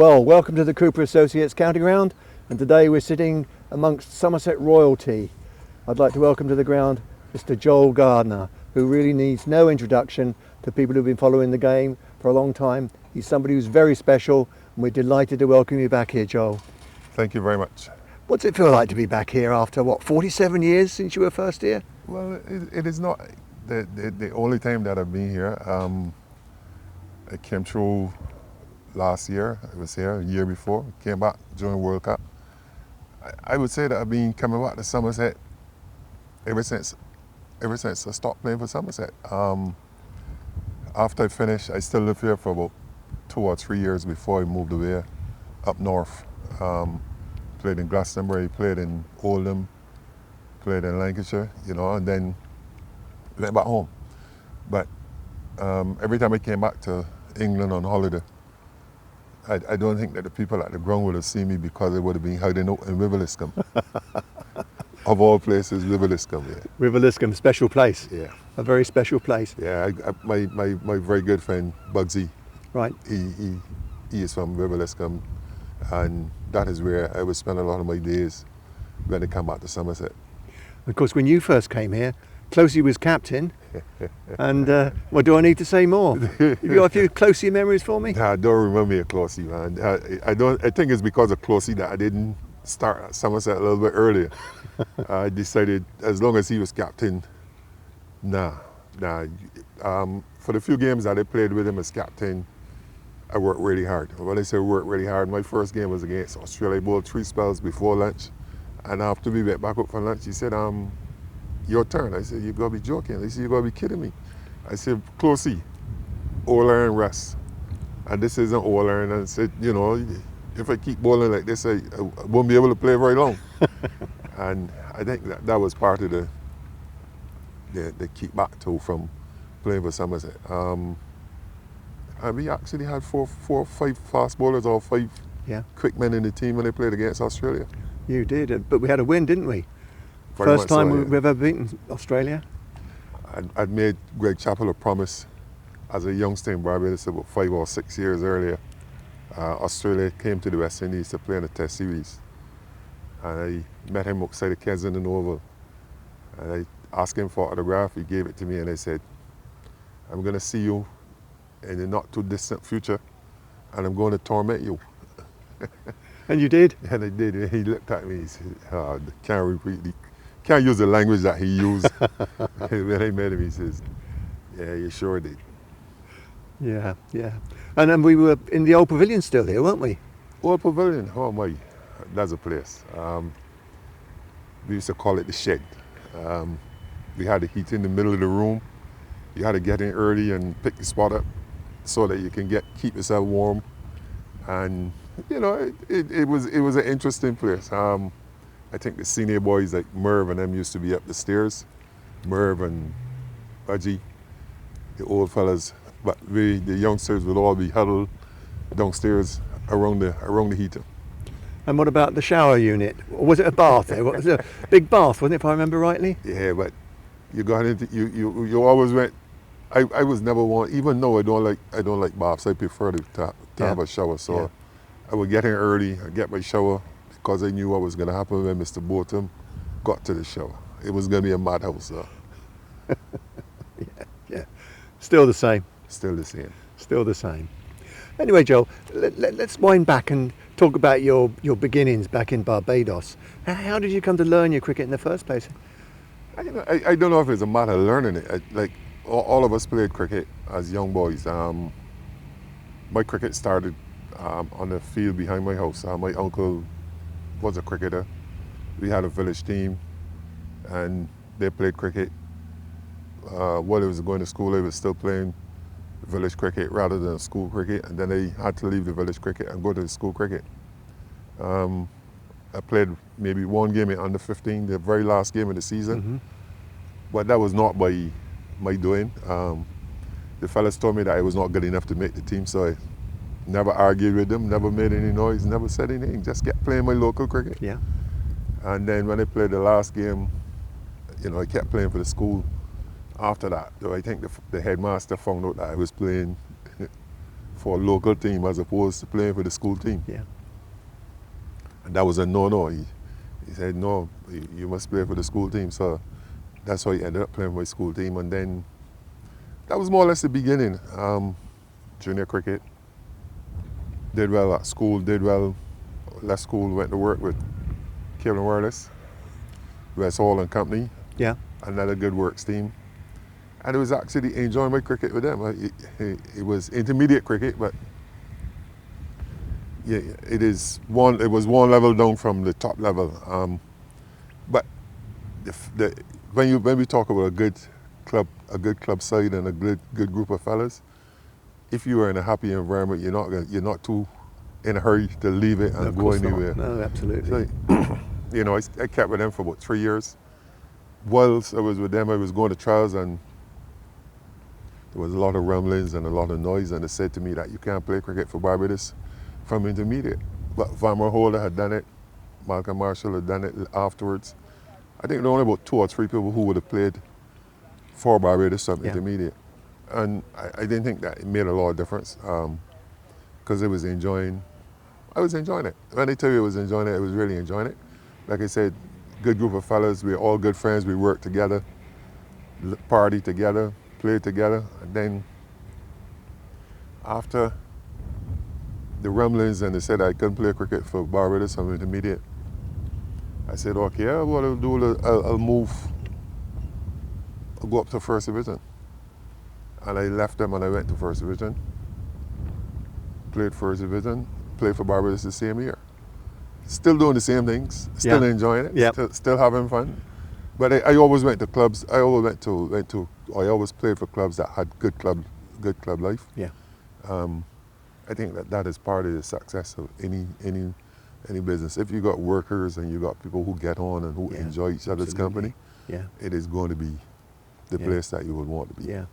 Well, welcome to the Cooper Associates County Ground, and today we're sitting amongst Somerset royalty. I'd like to welcome to the ground Mr. Joel Garner, who really needs no introduction to people who've been following the game for a long time. He's somebody who's very special, and we're delighted to welcome you back here, Joel. Thank you very much. What's it feel like to be back here after, 47 years since you were first here? Well, it is not the only time that I've been here. I came through last year. I was here a year before. Came back during World Cup. I would say that I've been coming back to Somerset ever since I stopped playing for Somerset. After I finished, I still lived here for about 2 or 3 years before I moved away up north. Played in Glastonbury, played in Oldham, played in Lancashire, and then went back home. But every time I came back to England on holiday, I don't think that the people at the ground would have seen me because they would have been hiding out in Wiveliscombe. Of all places, Wiveliscombe, yeah. Wiveliscombe, special place. Yeah. A very special place. Yeah, my very good friend, Bugsy, Right. he is from Wiveliscombe, and that is where I would spend a lot of my days when I come back to Somerset. Of course, when you first came here, Closy was captain, and well, do I need to say more? Have you got a few Closy memories for me? Nah, I don't remember a Closy, man. I think it's because of Closy that I didn't start at Somerset a little bit earlier. I decided, as long as he was captain, nah. For the few games that I played with him as captain, I worked really hard. When I say work really hard, my first game was against Australia. I bowled 3 spells before lunch, and after we went back up for lunch, he said, your turn. I said, you gotta be joking. He said, you gotta be kidding me. I said, Closy, all iron rest. And this isn't all iron. And I said, if I keep bowling like this, I won't be able to play very long. And I think that was part of the keep back to from playing for Somerset. And we actually had four or five fast bowlers or 5 quick men in the team when they played against Australia. You did, but we had a win, didn't we? Very First time so, yeah. we've ever beaten Australia. I'd made Greg Chappell a promise as a youngster in Barbados about 5 or 6 years earlier. Australia came to the West Indies to play in a test series. And I met him outside of Kensington Oval. And I asked him for an autograph. He gave it to me, and I said, I'm going to see you in the not too distant future, and I'm going to torment you. And you did? And I did. And he looked at me. He said, can't use the language that he used. When I met him, he says, yeah, you sure did. Yeah. And then we were in the old pavilion still here, weren't we? Old pavilion, oh my, that's a place. We used to call it the shed. We had the heat in the middle of the room. You had to get in early and pick the spot up so that you can keep yourself warm. And it was an interesting place. I think the senior boys like Merv and them used to be up the stairs. Merv and Budgie, the old fellas, but the youngsters would all be huddled downstairs around the heater. And what about the shower unit? Or was it a bath there? What was it? A big bath, wasn't it, if I remember rightly? Yeah, but you got into you always went. I was never one, even though I don't like baths. I prefer to have a shower. So I would get in early and get my shower because I knew what was going to happen when Mr. Botham got to the shower. It was going to be a madhouse. So. Yeah. Still the same. Still the same. Still the same. Anyway, Joel, let's wind back and talk about your beginnings back in Barbados. How did you come to learn your cricket in the first place? I don't know if it's a matter of learning it. All of us played cricket as young boys. My cricket started on the field behind my house. My uncle was a cricketer. We had a village team, and they played cricket. While I was going to school, I was still playing village cricket rather than school cricket, and then I had to leave the village cricket and go to the school cricket. I played maybe 1 game in under 15, the very last game of the season, but that was not by my doing. The fellas told me that I was not good enough to make the team, so I never argued with them, never made any noise, never said anything, just kept playing my local cricket. Yeah. And then when I played the last game, I kept playing for the school. After that, though, I think the headmaster found out that I was playing for a local team as opposed to playing for the school team. Yeah. And that was a no-no. He said, no, you must play for the school team. So that's why he ended up playing for my school team. And then that was more or less the beginning. Junior cricket. Did well at school, did well. Left school, went to work with Cable and Wireless, West Hall and Company. Yeah. Another good works team. And it was actually enjoying my cricket with them. It was intermediate cricket, but yeah, it was one level down from the top level. But when we talk about a good club side and a good group of fellas, if you are in a happy environment, you're not too in a hurry to leave it and go anywhere. No, absolutely. So, I kept with them for about 3 years. Whilst I was with them, I was going to trials, and there was a lot of rumblings and a lot of noise, and they said to me that you can't play cricket for Barbados from intermediate. But Van Holder had done it, Malcolm Marshall had done it afterwards. I think there were only about 2 or 3 people who would have played for Barbados from intermediate. And I didn't think that it made a lot of difference, because I was enjoying it. When I tell you I was enjoying it, I was really enjoying it. Like I said, good group of fellas, we're all good friends, we work together, party together, play together. And then after the rumblings and they said I couldn't play cricket for Barbados from intermediate, I said, okay, what I'll do, I'll move, I'll go up to First Division. And I left them and I went to First Division, played First Division, played for Barbados the same year. Still doing the same things, still enjoying it, still having fun. But I always went to clubs. I always played for clubs that had good club life. Yeah. I think that is part of the success of any business. If you got workers and you got people who get on and who enjoy each other's company, it is going to be the place that you would want to be. Yeah,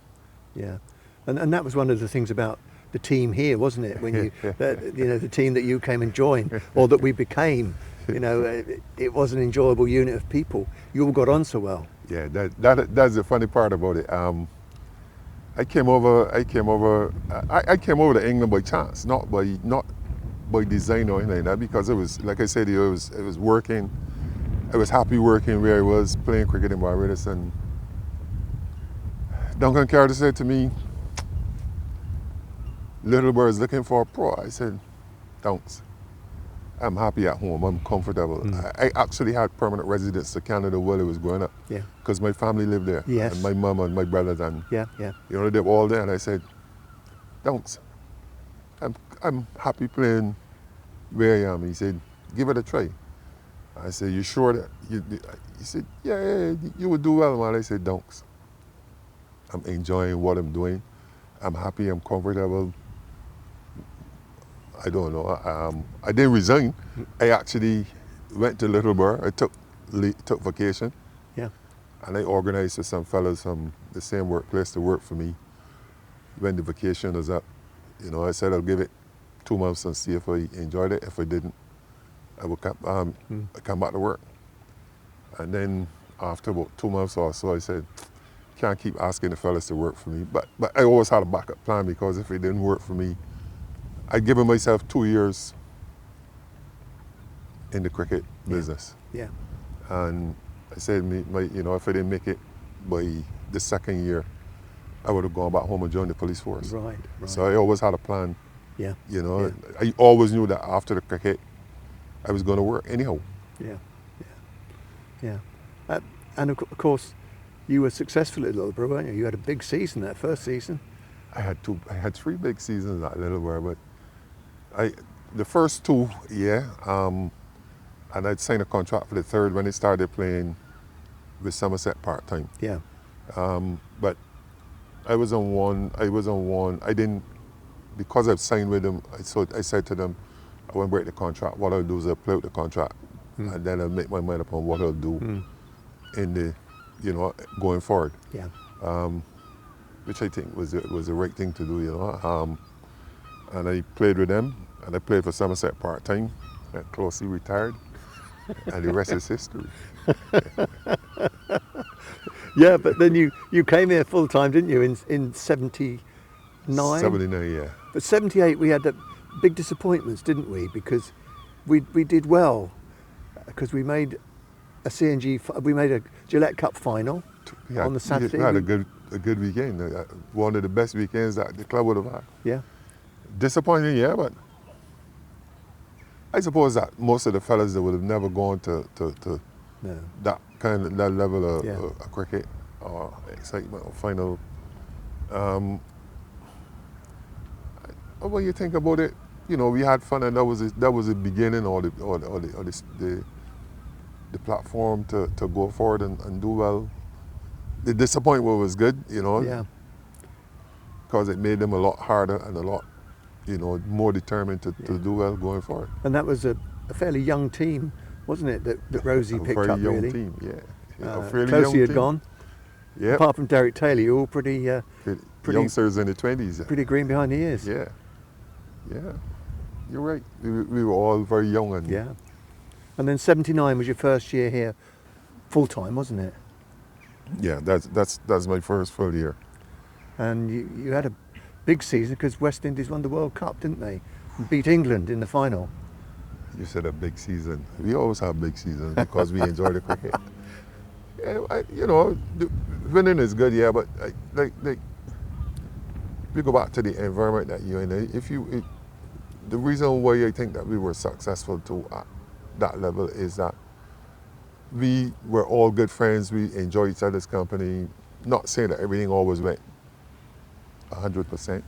yeah. And that was one of the things about the team here, wasn't it? When you, the team that you came and joined, or that we became, it was an enjoyable unit of people. You all got on so well. Yeah, that's the funny part about it. I came over to England by chance, not by design or anything like that, because it was, like I said, it was working. I was happy working where I was, playing cricket in Barbados, and Duncan Carter said to me, "Little Bird's looking for a pro." I said, "Thanks. I'm happy at home. I'm comfortable." I actually had permanent residence to Canada while I was growing up. Yeah. Because my family lived there. Yes. And my mum and my brothers and they were all there. And I said, "Thanks. I'm happy playing where I am." He said, "Give it a try." I said, "You sure that you?" He said, "Yeah, you would do well, man." I said, "Thanks. I'm enjoying what I'm doing. I'm happy. I'm comfortable." I don't know. I didn't resign. I actually went to Little Bird. I took vacation. Yeah. And I organized with some fellas from the same workplace to work for me when the vacation was up. I said I'll give it 2 months and see if I enjoyed it. If I didn't, I would come back to work. And then after about 2 months or so, I said, can't keep asking the fellas to work for me. But I always had a backup plan, because if it didn't work for me, I'd given myself 2 years in the cricket business. Yeah. And I said, if I didn't make it by the second year, I would have gone back home and joined the police force. Right. So I always had a plan. Yeah. I always knew that after the cricket, I was going to work anyhow. Yeah. And of course, you were successful at Littleborough, weren't you? You had a big season that first season. I had 3 big seasons at Littleborough, but the first 2, and I'd signed a contract for the third when I started playing with Somerset part-time. Yeah. But I was on one. I didn't, because I've signed with them, so I said to them, I won't break the contract. What I'll do is I'll play out the contract, and then I'll make my mind up on what I'll do in the, going forward. Yeah. Which I think was the right thing to do, and I played with them, and I played for Somerset part-time, and Closy retired, and the rest is history. Yeah, but then you came here full-time, didn't you, in 79? 79, yeah. But 78 we had the big disappointments, didn't we? Because we did well, because we made we made a Gillette Cup final on the Saturday. We had a good weekend. One of the best weekends that the club would have had. Yeah. Disappointing, yeah, but I suppose that most of the fellas that would have never gone to No. that level of, Yeah. of cricket or excitement or final. When you think about it, we had fun, and that was the beginning or the platform to go forward and do well. The disappointment was good, Yeah. because it made them a lot harder and a lot, more determined to do well going forward. And that was a fairly young team, wasn't it? That Rosie picked very up young really. team, yeah. A fairly Closy young had team. gone. Yeah. Apart from Derek Taylor, you're all pretty Youngsters in the 20s. pretty green behind the ears. Yeah. You're right. We were all very young and Yeah. And then 79 was your first year here, full time, wasn't it? yeah. That's my first full year. And you had a big season because West Indies won the World Cup, didn't they? And beat England in the final. You said a big season. We always have big seasons because we enjoy the cricket. Yeah, winning is good, yeah, but like we go back to the environment that you're in. The reason why I think that we were successful at that level is that we were all good friends. We enjoyed each other's company. Not saying that everything always went 100%,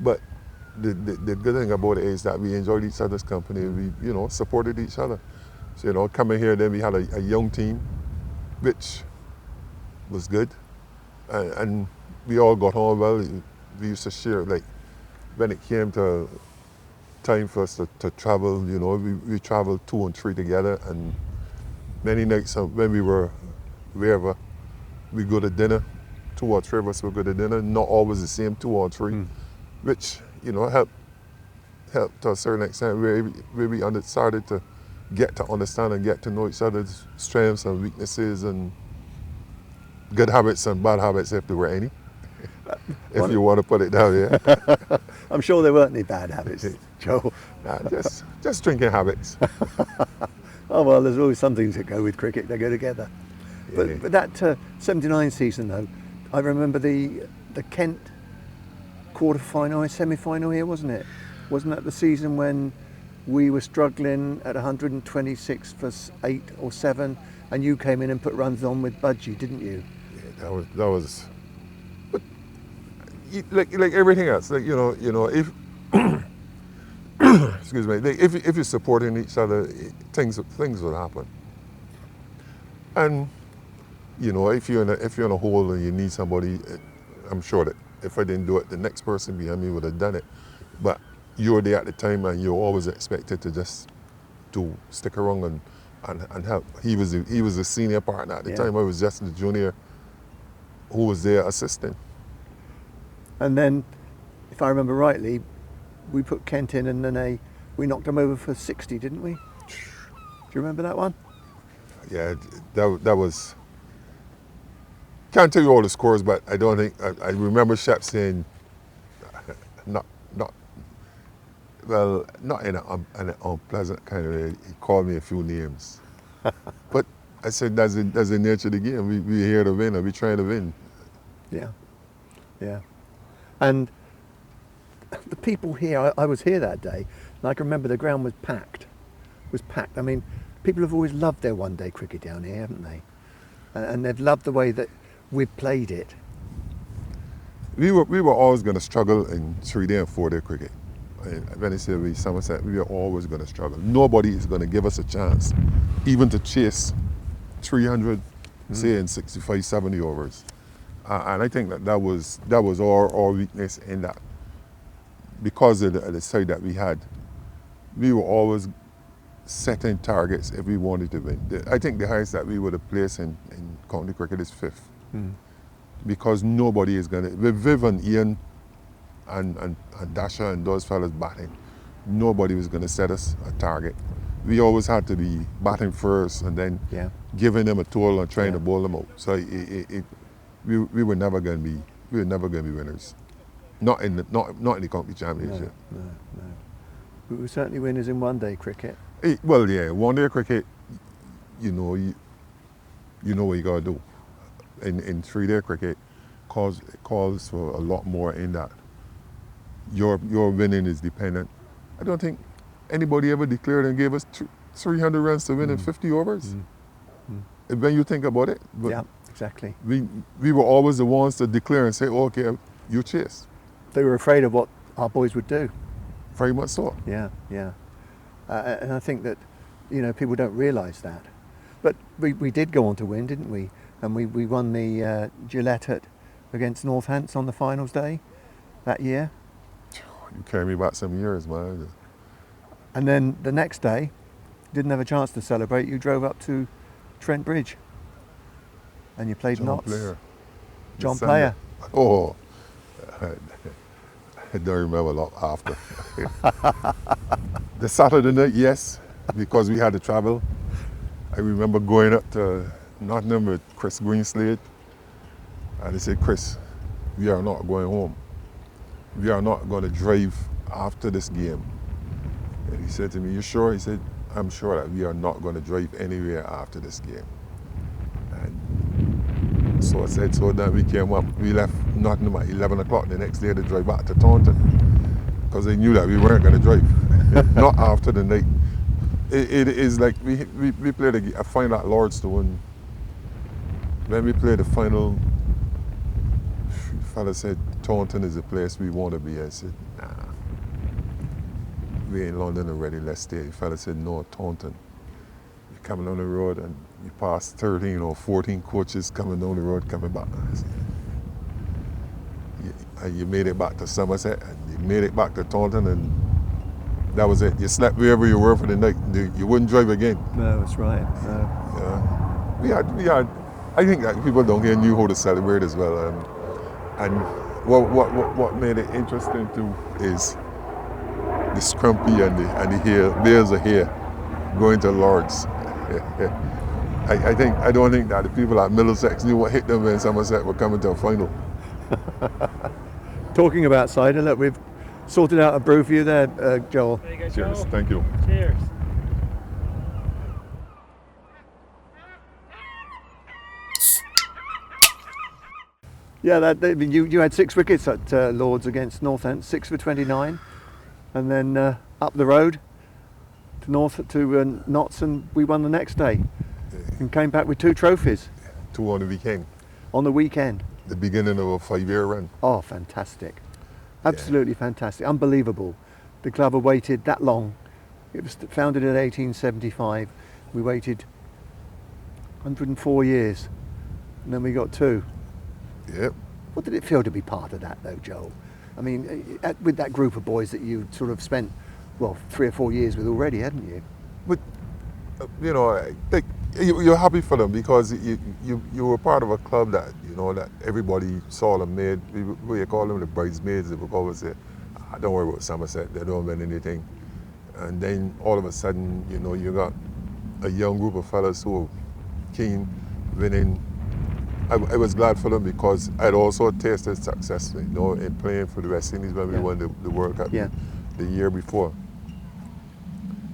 but the good thing about it is that we enjoyed each other's company. We supported each other. So coming here, then we had a young team, which was good, and we all got on well. We used to share, like when it came to time for us to travel, we traveled 2 and 3 together, and many nights when we were wherever, we go to dinner. 2 or 3 of us would go to dinner, not always the same 2 or 3, which helped to a certain extent, where we started to get to understand and get to know each other's strengths and weaknesses and good habits and bad habits, if there were any. If you want to put it down, yeah. I'm sure there weren't any bad habits, Joel. Nah, just drinking habits. Oh well, there's always some things that go with cricket. They go together. Yeah. But that 79 season though, I remember the Kent quarter-final, semi-final here, wasn't it? Wasn't that the season when we were struggling at 126 for 8 or 7, and you came in and put runs on with Budgie, didn't you? Yeah, that was. But like everything else, if excuse me, if you're supporting each other, things will happen. And if you're in a hole and you need somebody, I'm sure that if I didn't do it, the next person behind me would have done it. But you were there at the time, and you're always expected to just to stick around and help. He was a senior partner at the time. I was just the junior who was there assisting. And then, if I remember rightly, we put Kent in, and then we knocked him over for 60, didn't we? Do you remember that one? Yeah, that was. Can't tell you all the scores, but I don't think I remember Shep saying, not in an unpleasant kind of way. He called me a few names, but I said that's the nature of the game. We here to win, and we trying to win. Yeah. And the people here, I was here that day, and I can remember the ground was packed. I mean, people have always loved their one-day cricket down here, haven't they? And they've loved the way that we've played it. We were always going to struggle in 3-day and 4-day cricket. When I say we Somerset, we are always going to struggle. Nobody is going to give us a chance, even to chase 300, say in 65, 70 overs. And I think that was our weakness in that. Because of the side that we had, we were always setting targets if we wanted to win. I think the highest that we would have placed in county cricket is 5th. Because nobody is going to, with Viv and Ian and Dasha and those fellas batting, nobody was going to set us a target. We always had to be batting first and then giving them a toll and trying to bowl them out. So we were never going to be winners. Not in the county championship. No, no. But we're certainly winners in one-day cricket. Well, yeah, one-day cricket, you know what you gotta do. In three-day cricket, calls for a lot more in that. Your winning is dependent. I don't think anybody ever declared and gave us 300 runs to win in 50 overs. When you think about it. But yeah, exactly. We were always the ones to declare and say, okay, you chase. They were afraid of what our boys would do. Very much so. Yeah, yeah. And I think that, people don't realise that. But we did go on to win, didn't we? And we won the Gillette against Northants on the finals day that year. You carry me back some years, man. And then the next day, didn't have a chance to celebrate. You drove up to Trent Bridge and you played knots. John Player. Oh, I don't remember a lot after. The Saturday night, yes, because we had to travel. I remember going up to Nottingham with Chris Greenslade, and they said, Chris, we are not going home. We are not going to drive after this game. And he said to me, you sure? He said, I'm sure that we are not going to drive anywhere after this game. And so I said, so then we came up, we left Nottingham at 11 o'clock the next day to drive back to Taunton, because they knew that we weren't going to drive, not after the night. It is like, we played a final at Lordstone. When we played the final, the fella said, Taunton is the place we want to be. I said, nah, we in London already, let's stay. The fella said, no, Taunton. We're coming on the road and we passed 13 or 14 coaches coming down the road, coming back. I said, you made it back to Somerset and you made it back to Taunton, and that was it. You slept wherever you were for the night. You wouldn't drive again. No, that's right. No. Yeah. We had. I think that people down here knew how to celebrate as well. And what made it interesting too is the scrumpy and the hair. Bears are here, going to Lords. I don't think that the people at Middlesex knew what hit them when Somerset were coming to a final. Talking about cider, look, we've sorted out a brew for you there, Joel. There you go, Cheers. Joel. Thank you. Cheers. Yeah, you had 6 wickets at Lords against Northants, 6 for 29, and then up the road to Notts, and we won the next day, and came back with 2 trophies. 2 on the weekend. On the weekend. The beginning of a 5-year run. Oh, fantastic! Absolutely fantastic, unbelievable. The club had waited that long. It was founded in 1875. We waited 104 years, and then we got 2. Yep. What did it feel to be part of that, though, Joel? I mean, with that group of boys that you sort of spent, 3 or 4 years with already, hadn't you? But I think you're happy for them because you were part of a club that that everybody saw them made. We call them the bridesmaids. They would always say, "Don't worry about Somerset. They don't win anything." And then all of a sudden, you got a young group of fellas who were keen, winning. I was glad for them because I'd also tasted success, in playing for the West Indies when we won the World Cup the year before.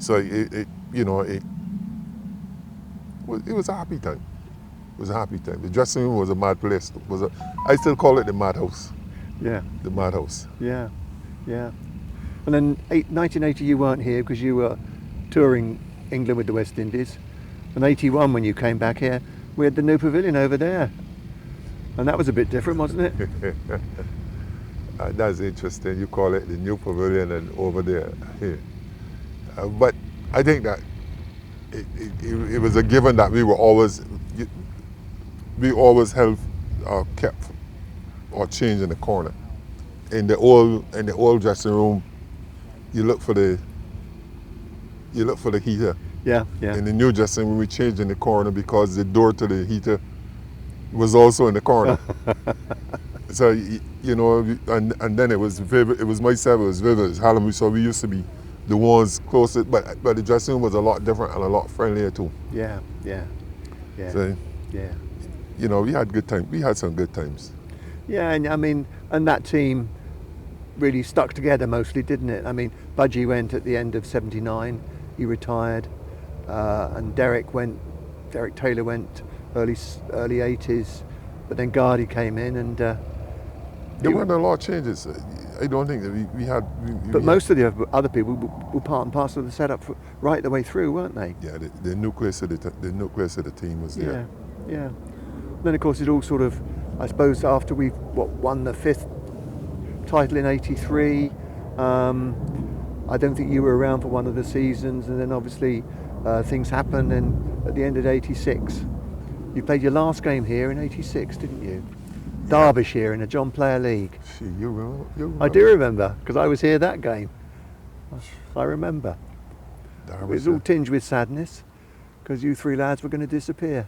So it was a happy time. It was a happy time. The dressing room was a mad place. I still call it the madhouse. Yeah. The madhouse. Yeah, yeah. And then 1980 you weren't here because you were touring England with the West Indies. And 81 when you came back here, we had the new pavilion over there. And that was a bit different, wasn't it? That's interesting. You call it the new pavilion and over there. But I think that it was a given that we always held or kept or changed in the corner. In the old dressing room, you look for the heater. Yeah, yeah. In the new dressing room, we changed in the corner because the door to the heater was also in the corner. So and then it was Vivid. It was myself. It was Vivid. It was Hallam. So we used to be the ones closest, but the dressing room was a lot different and a lot friendlier too. Yeah, yeah, yeah. So, yeah. we had good times. We had some good times. Yeah, and I mean, and that team, really stuck together mostly, didn't it? I mean, Budgie went at the end of '79, he retired, and Derek Taylor went early '80s, but then Gardy came in, and There weren't a lot of changes. I don't think that we had. but most of the other people were part and parcel of the setup right the way through, weren't they? Yeah, the nucleus of the nucleus of the team was there. Yeah. Then of course it all sort of, I suppose, after we won the 5th title in '83. I don't think you were around for one of the seasons, and then obviously things happened. And at the end of '86, you played your last game here in '86, didn't you? Derbyshire in a John Player League. See, you remember? I do remember, because I was here that game. I remember. It was all tinged with sadness, because you three lads were going to disappear.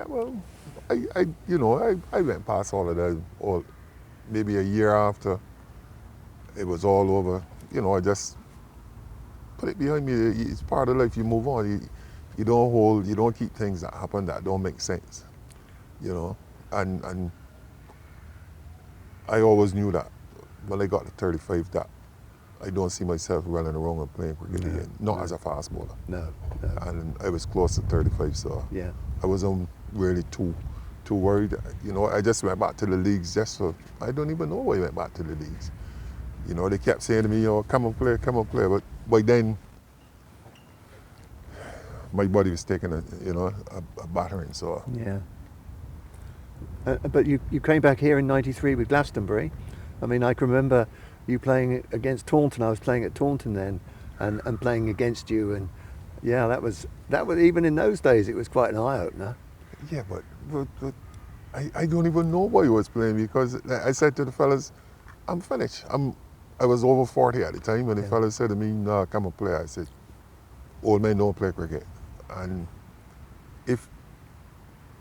Yeah, well, I went past all of that. Maybe a year after it was all over, I just put it behind me. It's part of life. You move on. You don't keep things that happen that don't make sense. And I always knew that when I got to 35 that I don't see myself running around and playing cricket again. Not as a fast bowler. No. And I was close to 35, so yeah. I wasn't really too worried. I just went back to the leagues I don't even know why I went back to the leagues. They kept saying to me, come and play. But by then, my body was taking a battering, so. Yeah. But you came back here in '93 with Glastonbury. I mean, I can remember you playing against Taunton. I was playing at Taunton then, and playing against you, and yeah, that was even in those days it was quite an eye opener. Yeah, but I don't even know why I was playing, because I said to the fellas, I'm finished. I was over 40 at the time, and the fellas said to me, no, come and play. I said, old men don't play cricket. And if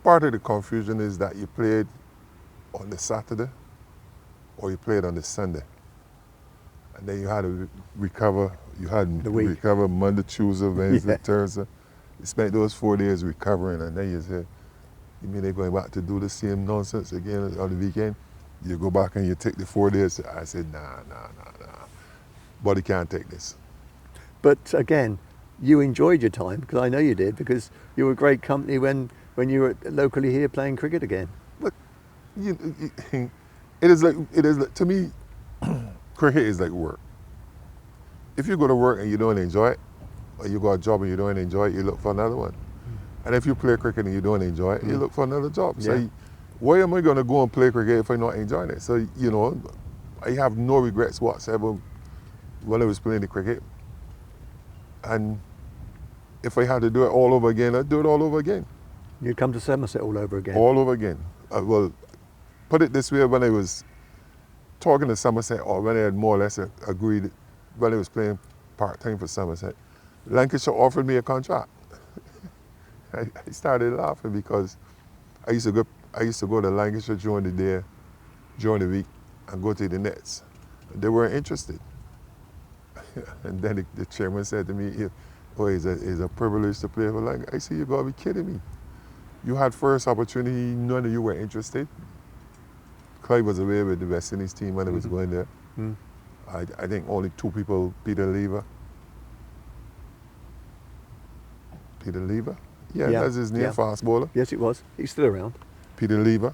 part of the confusion is that you played on the Saturday or you played on the Sunday, and then you had to recover. You had to recover Monday, Tuesday, Wednesday, Thursday. You spent those 4 days recovering, and then you said, you mean they're going back to do the same nonsense again on the weekend? You go back and you take the 4 days. I said, nah. Body can't take this. But again, you enjoyed your time, because I know you did, because you were great company when you were locally here playing cricket again. But it is like to me, cricket is like work. If you go to work and you don't enjoy it, or you got a job and you don't enjoy it, you look for another one. And if you play cricket and you don't enjoy it, you look for another job. So why am I going to go and play cricket if I'm not enjoying it? So, I have no regrets whatsoever when I was playing the cricket. And if I had to do it all over again, I'd do it all over again. You'd come to Somerset all over again? All over again. Well, put it this way, when I was talking to Somerset, or when I had more or less agreed, when I was playing part-time for Somerset, Lancashire offered me a contract. I started laughing, because I used to go to Lancashire during the day, during the week, and go to the nets. They weren't interested. And then the chairman said to me, it's a privilege to play for Lancashire. I said, you gotta be kidding me. You had first opportunity, none of you were interested. Clive was away with the West Indies team when I was going there. I think only 2 people, Peter Lever. Yeah, that's his name, fast bowler. Yes, it was. He's still around. Peter Lever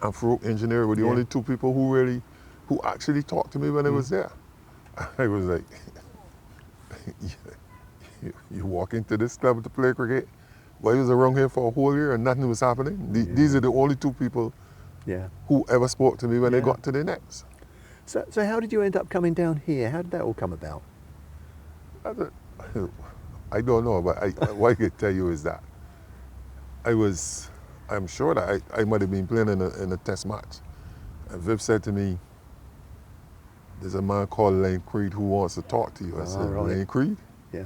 and Farouk Engineer were the only 2 people who actually talked to me when I was there. I was like, you walk into this club to play cricket? Well, I was around here for a whole year and nothing was happening. These are the only 2 people who ever spoke to me when they got to the nets. So how did you end up coming down here? How did that all come about? I don't know, but what I can tell you is that I'm sure that I might have been playing in a test match. And Viv said to me, there's a man called Lane Creed who wants to talk to you. I said, Lane Creed? Yeah.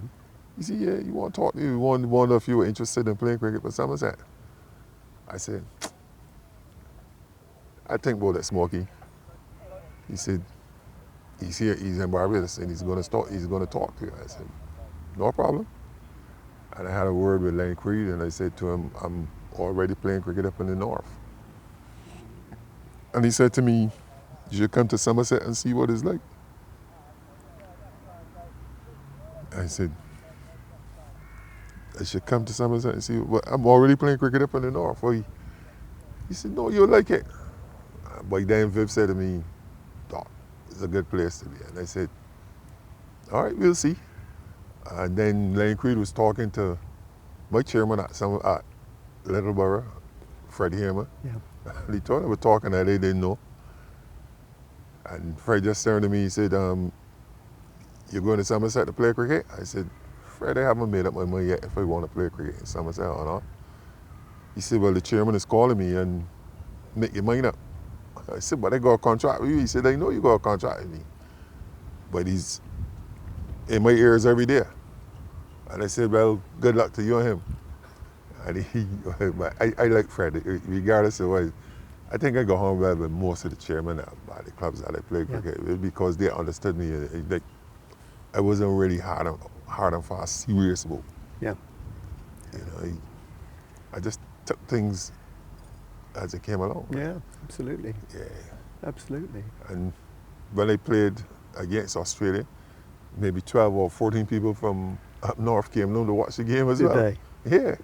He said, yeah, you want to talk to you? Wonder if you were interested in playing cricket for Somerset. I said, I think about that, Smokey. He said, he's here, he's in Barbados, and he's going to talk to you. I said, no problem. And I had a word with Lane Creed, and I said to him, I'm already playing cricket up in the north. And he said to me, you should come to Somerset and see what it's like. I said, I should come to Somerset and see what, I'm already playing cricket up in the north. Well, he said, no, you'll like it. But then Viv said to me, Doc, it's a good place to be. And I said, all right, we'll see. And then Lane Creed was talking to my chairman at Littleborough, Fred Hamer. Yeah. And he thought they were talking that they didn't know. And Fred just turned to me, he said, you're going to Somerset to play cricket? I said, Fred, I haven't made up my mind yet if I want to play cricket in Somerset or not. He said, well, the chairman is calling me and make your mind up. I said, but I got a contract with you. He said, I know you got a contract with me. But he's in my ears every day. And I said, well, good luck to you and him. And but I like Fred, regardless of what. I think I got home well with most of the chairmen at the clubs that I played cricket with because they understood me. Like, I wasn't really hard and fast, serious about. Yeah. You know, I just took things as it came along. Yeah, absolutely. Yeah. Absolutely. And when I played against Australia, maybe 12 or 14 people from up north came down to watch the game as well. Did they? Yeah.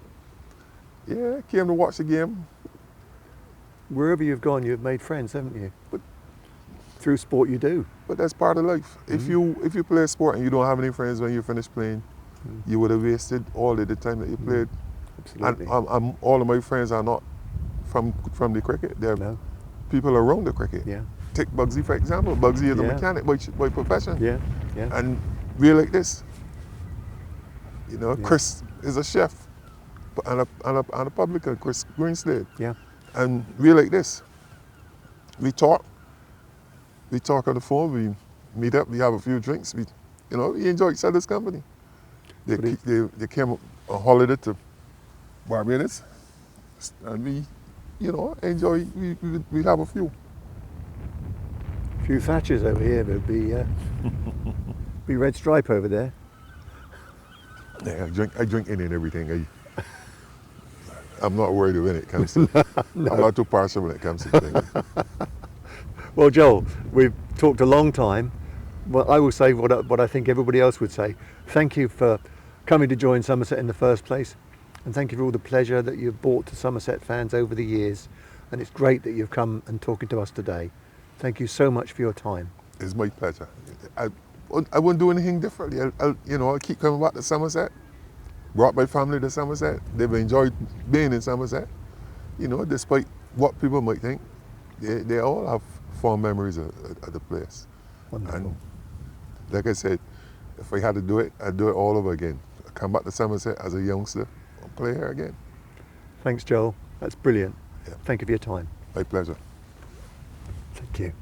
Yeah, came to watch the game. Wherever you've gone, you've made friends, haven't you? But through sport, you do. But that's part of life. Mm-hmm. If you play a sport and you don't have any friends when you finish playing, you would have wasted all of the time that you played. Absolutely. And all of my friends are not from the cricket. They're people around the cricket. Yeah. Take Bugsy for example. Bugsy is a mechanic by profession. Yeah. Yeah. And we're like this. You know, Chris is a chef and a publican, Chris Greenslade. Yeah. And we're like this. We talk on the phone, we meet up, we have a few drinks, we enjoy each other's company. They came on holiday to Barbados, and we, enjoy, we have a few. A few Thatchers over here, there'd be red stripe over there. Yeah, I drink in and everything. I'm not worried when it comes to no. I'm not too partial when it comes to things. Well, Joel, we've talked a long time. Well, I will say what I think everybody else would say. Thank you for coming to join Somerset in the first place, and thank you for all the pleasure that you've brought to Somerset fans over the years. And it's great that you've come and talking to us today. Thank you so much for your time. It's my pleasure. I wouldn't do anything differently. I'll keep coming back to Somerset. Brought my family to Somerset. They've enjoyed being in Somerset. Despite what people might think, they all have fond memories of the place. Wonderful. And like I said, if I had to do it, I'd do it all over again. I'd come back to Somerset as a youngster and play here again. Thanks, Joel. That's brilliant. Yeah. Thank you for your time. My pleasure. Thank you.